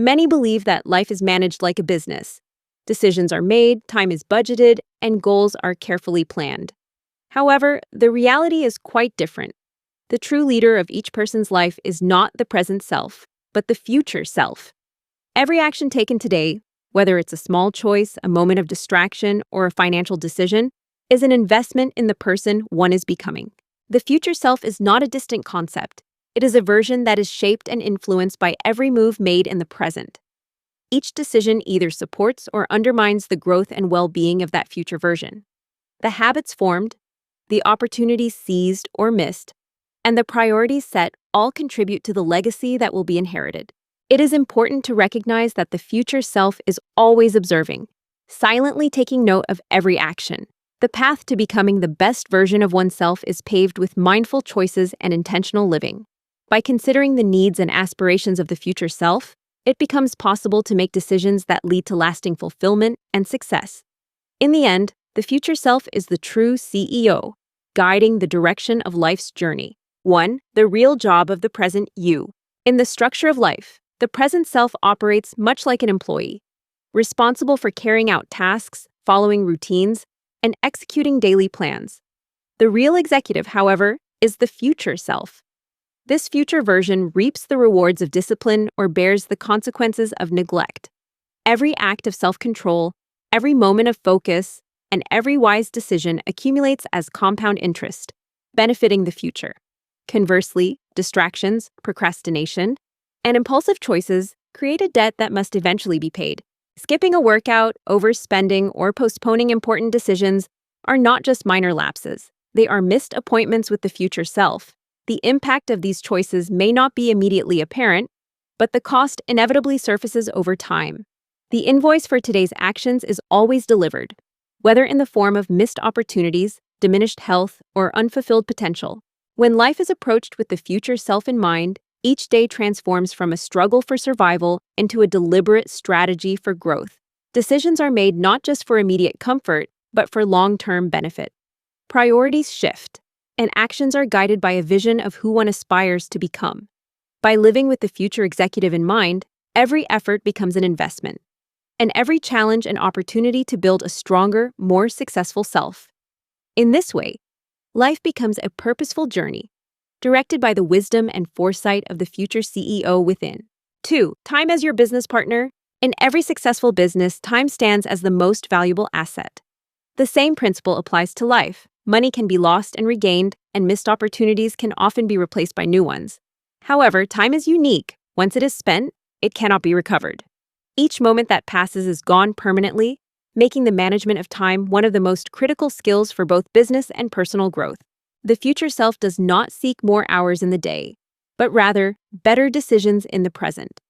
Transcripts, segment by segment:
Many believe that life is managed like a business. Decisions are made, time is budgeted, and goals are carefully planned. However, the reality is quite different. The true leader of each person's life is not the present self, but the future self. Every action taken today, whether it's a small choice, a moment of distraction, or a financial decision, is an investment in the person one is becoming. The future self is not a distant concept. It is a version that is shaped and influenced by every move made in the present. Each decision either supports or undermines the growth and well-being of that future version. The habits formed, the opportunities seized or missed, and the priorities set all contribute to the legacy that will be inherited. It is important to recognize that the future self is always observing, silently taking note of every action. The path to becoming the best version of oneself is paved with mindful choices and intentional living. By considering the needs and aspirations of the future self, it becomes possible to make decisions that lead to lasting fulfillment and success. In the end, the future self is the true CEO, guiding the direction of life's journey. 1. The real job of the present you. In the structure of life, the present self operates much like an employee, responsible for carrying out tasks, following routines, and executing daily plans. The real executive, however, is the future self. This future version reaps the rewards of discipline or bears the consequences of neglect. Every act of self-control, every moment of focus, and every wise decision accumulates as compound interest, benefiting the future. Conversely, distractions, procrastination, and impulsive choices create a debt that must eventually be paid. Skipping a workout, overspending, or postponing important decisions are not just minor lapses. They are missed appointments with the future self. The impact of these choices may not be immediately apparent, but the cost inevitably surfaces over time. The invoice for today's actions is always delivered, whether in the form of missed opportunities, diminished health, or unfulfilled potential. When life is approached with the future self in mind, each day transforms from a struggle for survival into a deliberate strategy for growth. Decisions are made not just for immediate comfort, but for long-term benefit. Priorities shift, and actions are guided by a vision of who one aspires to become. By living with the future executive in mind, every effort becomes an investment, and every challenge an opportunity to build a stronger, more successful self. In this way, life becomes a purposeful journey, directed by the wisdom and foresight of the future CEO within. 2. Time as your business partner. In every successful business, time stands as the most valuable asset. The same principle applies to life. Money can be lost and regained, and missed opportunities can often be replaced by new ones. However, time is unique. Once it is spent, it cannot be recovered. Each moment that passes is gone permanently, making the management of time one of the most critical skills for both business and personal growth. The future self does not seek more hours in the day, but rather better decisions in the present.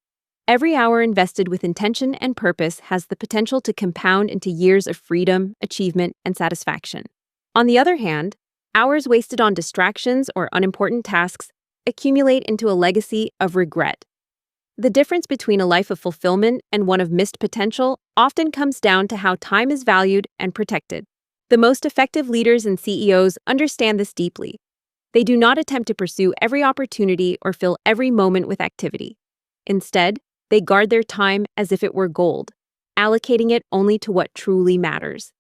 Every hour invested with intention and purpose has the potential to compound into years of freedom, achievement, and satisfaction. On the other hand, hours wasted on distractions or unimportant tasks accumulate into a legacy of regret. The difference between a life of fulfillment and one of missed potential often comes down to how time is valued and protected. The most effective leaders and CEOs understand this deeply. They do not attempt to pursue every opportunity or fill every moment with activity. Instead, they guard their time as if it were gold, allocating it only to what truly matters.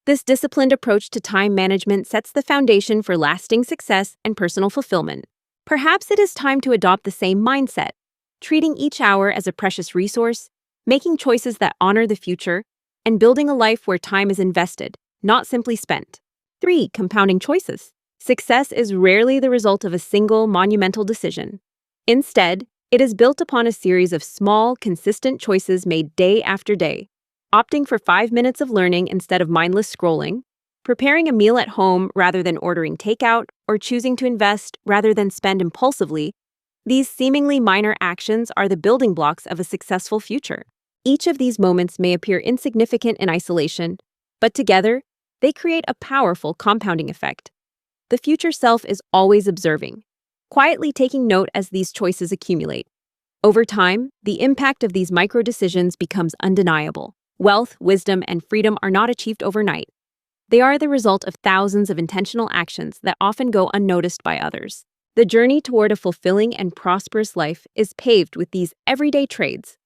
This disciplined approach to time management sets the foundation for lasting success and personal fulfillment. Perhaps it is time to adopt the same mindset, treating each hour as a precious resource, making choices that honor the future, and building a life where time is invested, not simply spent. 3. Compounding choices. Success is rarely the result of a single monumental decision. Instead, it is built upon a series of small, consistent choices made day after day. Opting for 5 minutes of learning instead of mindless scrolling, preparing a meal at home rather than ordering takeout, or choosing to invest rather than spend impulsively, these seemingly minor actions are the building blocks of a successful future. Each of these moments may appear insignificant in isolation, but together, they create a powerful compounding effect. The future self is always observing, quietly taking note as these choices accumulate. Over time, the impact of these micro-decisions becomes undeniable. Wealth, wisdom, and freedom are not achieved overnight. They are the result of thousands of intentional actions that often go unnoticed by others. The journey toward a fulfilling and prosperous life is paved with these everyday trades,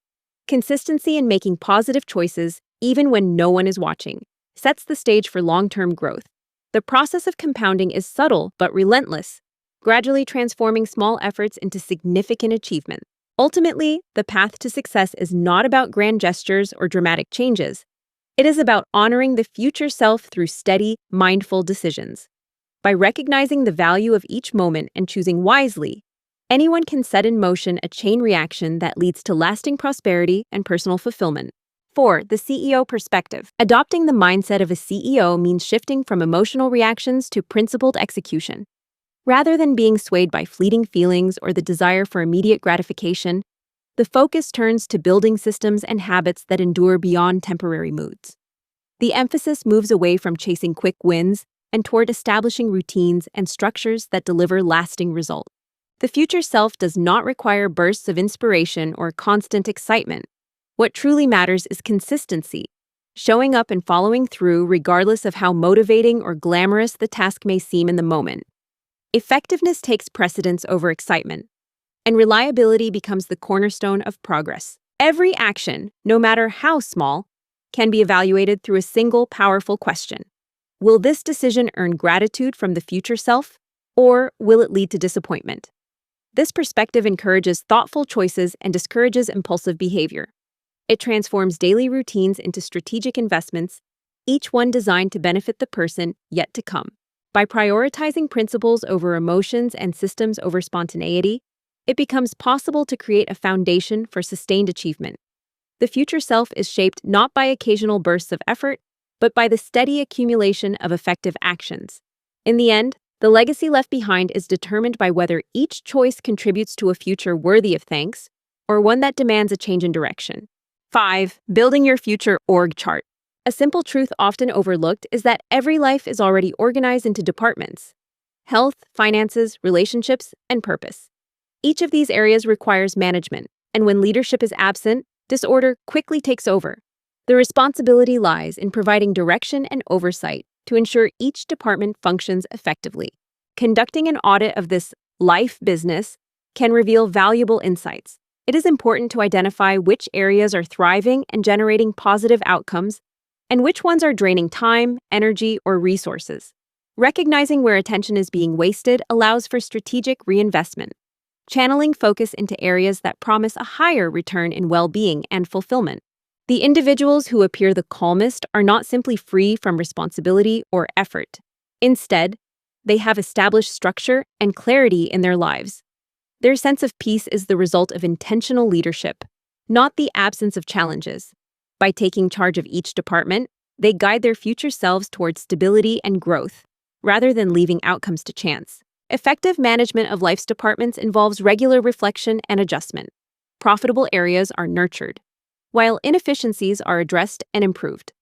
Consistency in making positive choices, even when no one is watching, sets the stage for long-term growth. The process of compounding is subtle but relentless, gradually transforming small efforts into significant achievement. Ultimately, the path to success is not about grand gestures or dramatic changes. It is about honoring the future self through steady, mindful decisions. By recognizing the value of each moment and choosing wisely, anyone can set in motion a chain reaction that leads to lasting prosperity and personal fulfillment. 4. The CEO perspective. Adopting the mindset of a CEO means shifting from emotional reactions to principled execution. Rather than being swayed by fleeting feelings or the desire for immediate gratification, the focus turns to building systems and habits that endure beyond temporary moods. The emphasis moves away from chasing quick wins and toward establishing routines and structures that deliver lasting results. The future self does not require bursts of inspiration or constant excitement. What truly matters is consistency, showing up and following through regardless of how motivating or glamorous the task may seem in the moment. Effectiveness takes precedence over excitement, and reliability becomes the cornerstone of progress. Every action, no matter how small, can be evaluated through a single powerful question. Will this decision earn gratitude from the future self, or will it lead to disappointment? This perspective encourages thoughtful choices and discourages impulsive behavior. It transforms daily routines into strategic investments, each one designed to benefit the person yet to come. By prioritizing principles over emotions and systems over spontaneity, it becomes possible to create a foundation for sustained achievement. The future self is shaped not by occasional bursts of effort, but by the steady accumulation of effective actions. In the end, the legacy left behind is determined by whether each choice contributes to a future worthy of thanks, or one that demands a change in direction. 5. Building your future org chart. A simple truth often overlooked is that every life is already organized into departments: health, finances, relationships, and purpose. Each of these areas requires management, and when leadership is absent, disorder quickly takes over. The responsibility lies in providing direction and oversight to ensure each department functions effectively. Conducting an audit of this life business can reveal valuable insights. It is important to identify which areas are thriving and generating positive outcomes, and which ones are draining time, energy, or resources. Recognizing where attention is being wasted allows for strategic reinvestment, channeling focus into areas that promise a higher return in well-being and fulfillment. The individuals who appear the calmest are not simply free from responsibility or effort. Instead, they have established structure and clarity in their lives. Their sense of peace is the result of intentional leadership, not the absence of challenges. By taking charge of each department, they guide their future selves towards stability and growth, rather than leaving outcomes to chance. Effective management of life's departments involves regular reflection and adjustment. Profitable areas are nurtured, while inefficiencies are addressed and improved.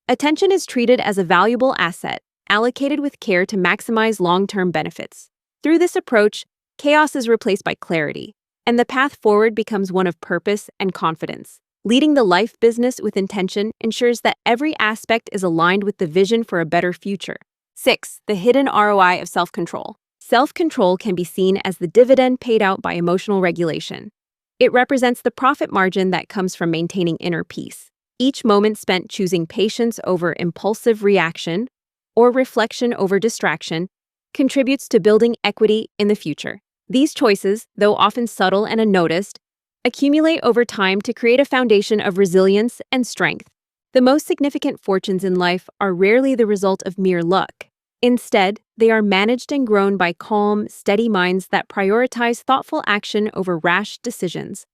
Attention is treated as a valuable asset, allocated with care to maximize long-term benefits. Through this approach, chaos is replaced by clarity, and the path forward becomes one of purpose and confidence. Leading the life business with intention ensures that every aspect is aligned with the vision for a better future. 6. The hidden ROI of self-control. Self-control can be seen as the dividend paid out by emotional regulation. It represents the profit margin that comes from maintaining inner peace. Each moment spent choosing patience over impulsive reaction or reflection over distraction contributes to building equity in the future. These choices, though often subtle and unnoticed, accumulate over time to create a foundation of resilience and strength. The most significant fortunes in life are rarely the result of mere luck. Instead, they are managed and grown by calm, steady minds that prioritize thoughtful action over rash decisions.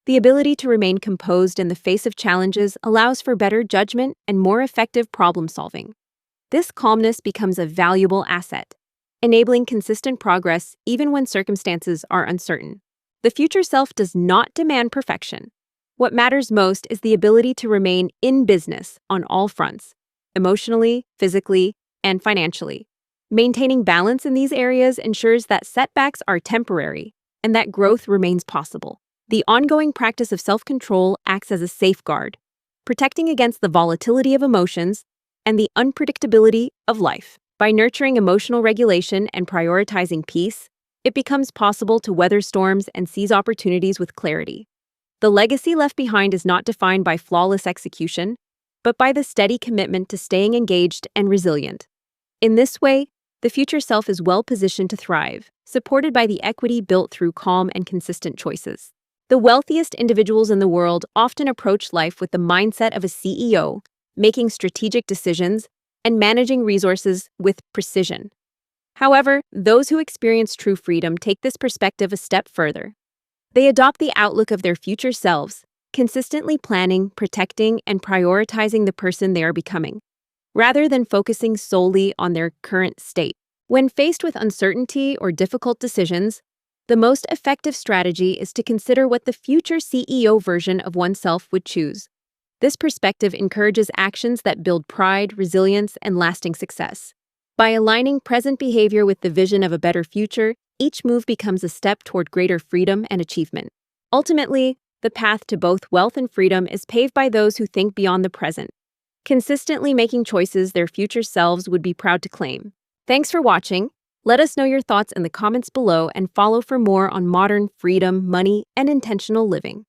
The ability to remain composed in the face of challenges allows for better judgment and more effective problem-solving. This calmness becomes a valuable asset, enabling consistent progress even when circumstances are uncertain. The future self does not demand perfection. What matters most is the ability to remain in business on all fronts, emotionally, physically, and financially. Maintaining balance in these areas ensures that setbacks are temporary and that growth remains possible. The ongoing practice of self-control acts as a safeguard, protecting against the volatility of emotions and the unpredictability of life. By nurturing emotional regulation and prioritizing peace, it becomes possible to weather storms and seize opportunities with clarity. The legacy left behind is not defined by flawless execution, but by the steady commitment to staying engaged and resilient. In this way, the future self is well positioned to thrive, supported by the equity built through calm and consistent choices. The wealthiest individuals in the world often approach life with the mindset of a CEO, making strategic decisions and managing resources with precision. However, those who experience true freedom take this perspective a step further. They adopt the outlook of their future selves, consistently planning, protecting, and prioritizing the person they are becoming, rather than focusing solely on their current state. When faced with uncertainty or difficult decisions, the most effective strategy is to consider what the future CEO version of oneself would choose. This perspective encourages actions that build pride, resilience, and lasting success. By aligning present behavior with the vision of a better future, each move becomes a step toward greater freedom and achievement. Ultimately, the path to both wealth and freedom is paved by those who think beyond the present, consistently making choices their future selves would be proud to claim. Thanks for watching. Let us know your thoughts in the comments below and follow for more on modern freedom, money, and intentional living.